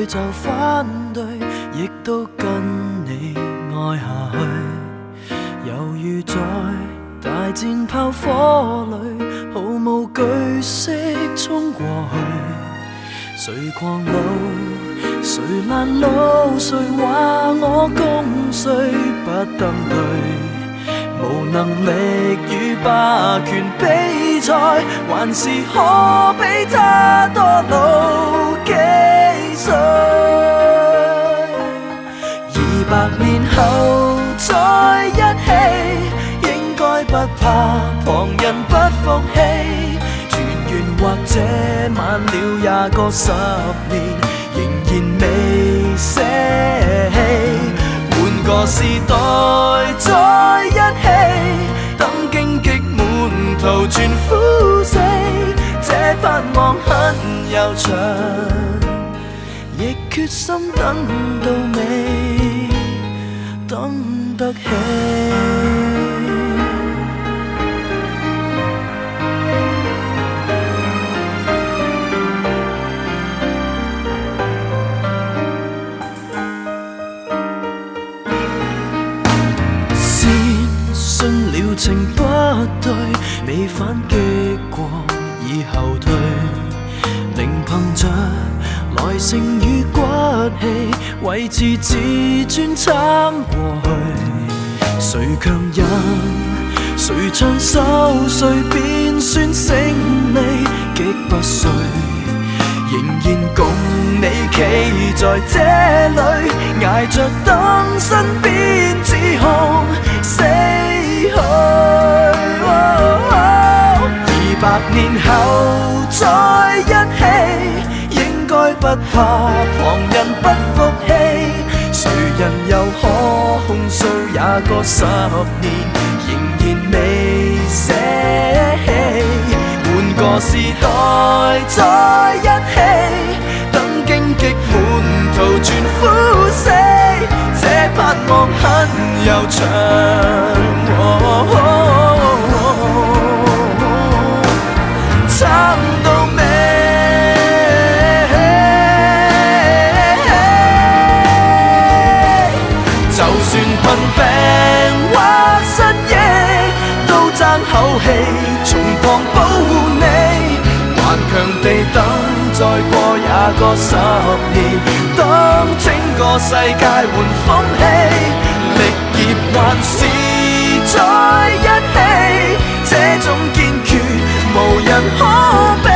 就反對，亦都跟你愛下去，猶如在大戰炮火裏，毫無懼色衝過去。誰狂怒，誰攔路，誰話我共誰不登對？無能力與霸權比賽，還是可比他多老幾歲？200年後再一起，應該不怕旁人不服氣。團圓或者晚了也個10年，仍然未捨棄。換個時代再一起，等荊棘滿途全枯死。這盼望很悠長，亦決心等到你等得起。信了情不對，未反擊過已後退，仍憑着耐性與骨氣，維持自尊撐過去。誰強忍，誰唱首，誰便算勝利，擊不碎。仍然共你企在這裏，捱着等身邊指控死去。200年後再一起，應該不怕旁人不服氣。誰人又可控訴也個10年，仍然未捨棄。換個時代再一起，等荊棘滿途全枯死。這盼望很悠長，撐到尾。就算貧病或失憶，都爭口氣從旁保護你。頑強地等，再過也個10年，當整個世界換風氣，力竭還是在一起。這種堅決無人可比。